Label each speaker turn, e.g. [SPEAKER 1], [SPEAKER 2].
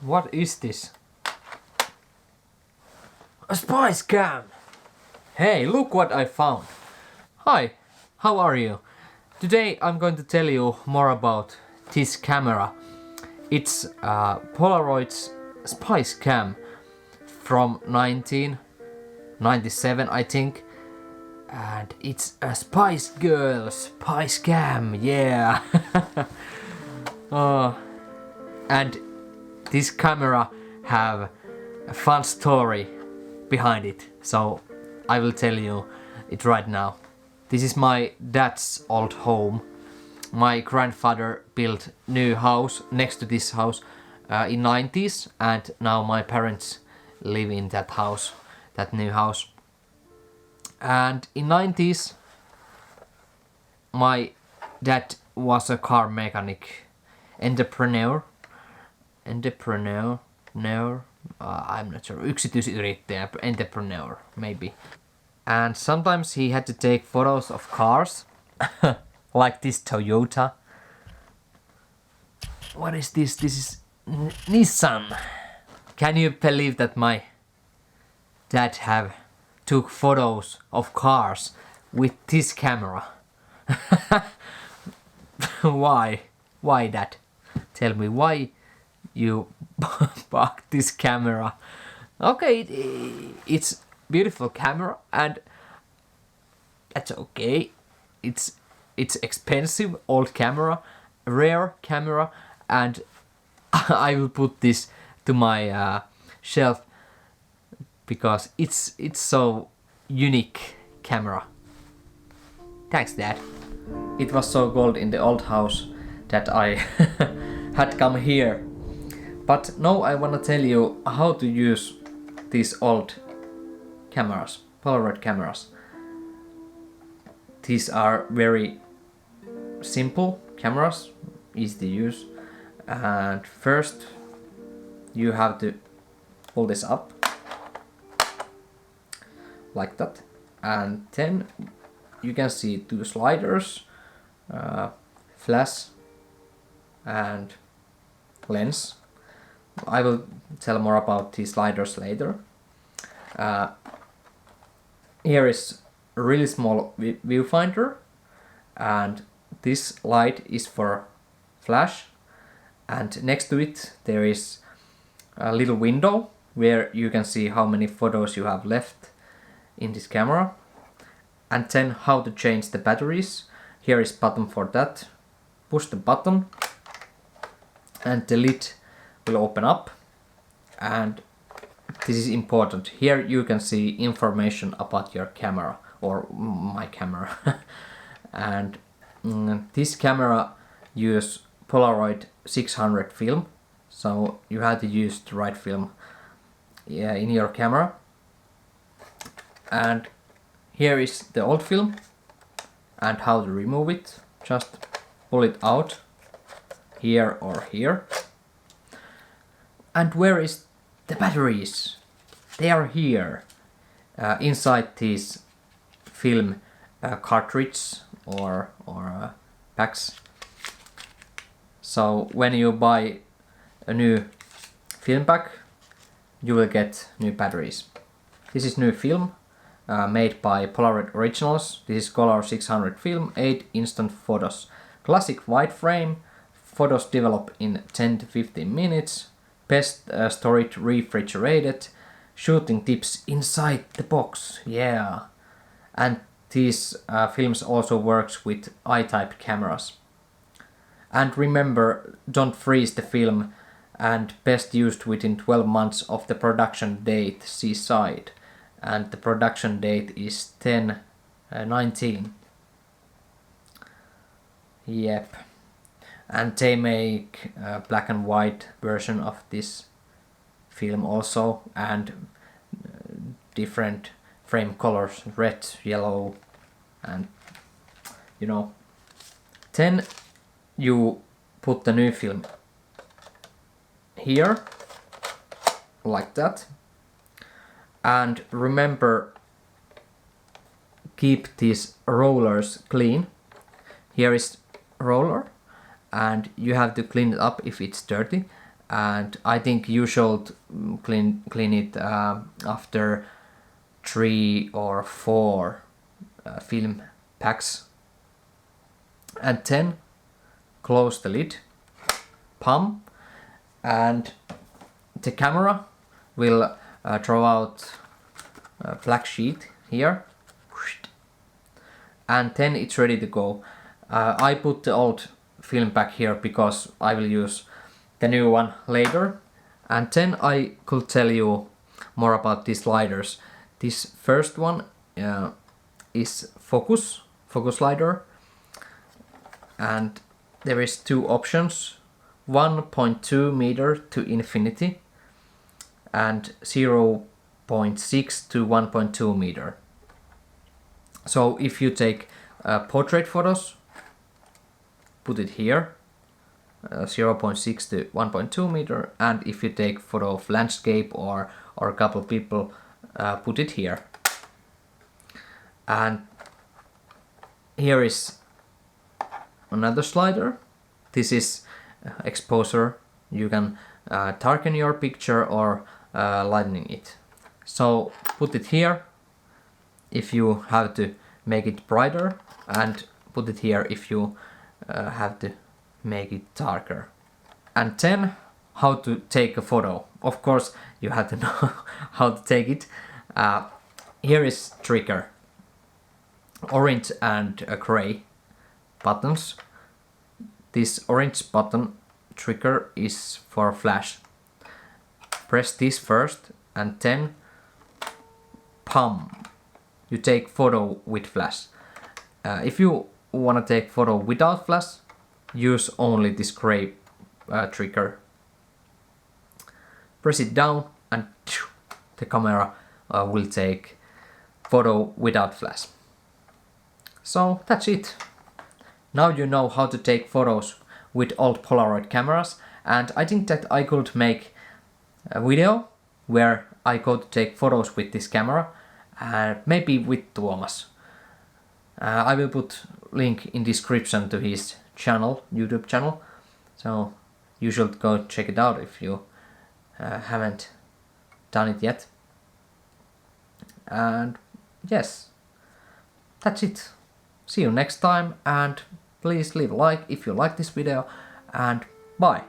[SPEAKER 1] What is this? A spice cam! Hey, look what I found! Hi, how are you? Today I'm going to tell you more about this camera. It's Polaroid's Spice Cam from 1997, I think. And it's a Spice Girl Spice Cam, yeah! And this camera have a fun story behind it, so I will tell you it right now. This is my dad's old home. My grandfather built new house next to this house in 90s, and now my parents live in that house, that new house. And in 90s my dad was a car mechanic, entrepreneur, I'm not sure, yksityisyrittäjä, entrepreneur maybe. And sometimes he had to take photos of cars, like this Toyota. What is this? This is Nissan. Can you believe that my dad took photos of cars with this camera? Why? Why, Dad? Tell me, why you bought this camera? Okay, it's beautiful camera, and that's okay. It's expensive old camera, rare camera, and I will put this to my shelf because it's so unique camera. Thanks, Dad. It was so cold in the old house that I had come here. But now I wanna tell you how to use these old cameras, Polaroid cameras. These are very simple cameras, easy to use. And first you have to pull this up like that, and then you can see two sliders, flash and lens. I will tell more about these sliders later. Here is a really small viewfinder, and this light is for flash, and next to it there is a little window where you can see how many photos you have left in this camera, and then how to change the batteries. Here is button for that. Push the button and the lid will open up, and this is important. Here you can see information about your camera, or my camera. And this camera uses Polaroid 600 film, so you have to use the right film in your camera. And here is the old film and how to remove it. Just pull it out here or here. And where is the batteries? They are here inside these film cartridge or packs. So when you buy a new film pack, you will get new batteries. This is new film made by Polaroid Originals. This is Color 600 film, 8 instant photos. Classic wide frame, photos develop in 10 to 15 minutes. Best storage refrigerated. Shooting tips inside the box, yeah. And these films also works with I-type cameras. And remember, don't freeze the film, and best used within 12 months of the production date, see side. And the production date is 10/19. Yep. And they make a black and white version of this film also, and different frame colors, red, yellow, and you know. Then you put the new film here like that, and remember, keep these rollers clean. Here is roller, and you have to clean it up if it's dirty, and I think you should clean it after 3 or 4 film packs. And then close the lid, pump, and the camera will draw out a black sheet here, and then it's ready to go. I put the old film pack here because I will use the new one later. And then I could tell you more about these sliders. This first one is focus slider, and there is 2 options, 1.2 meter to infinity and 0.6 to 1.2 meter. So if you take portrait photos, put it here, 0.6 to 1.2 meter, and if you take photo of landscape or a couple of people, put it here. And here is another slider. This is exposure. You can darken your picture or lightening it. So put it here if you have to make it brighter, and put it here if you have to make it darker. And then how to take a photo. Of course you have to know how to take it. Here is trigger, orange and gray buttons. This orange button trigger is for flash. Press this first and then pump. You take photo with flash. If you want to take photo without flash, use only this gray trigger. Press it down and the camera will take photo without flash. So that's it. Now you know how to take photos with old Polaroid cameras, and I think that I could make a video where I go to take photos with this camera, maybe with Tuomas. I will put link in description to his channel, YouTube channel, so you should go check it out if you haven't done it yet. And yes, that's it. See you next time, and please leave a like if you like this video, and bye.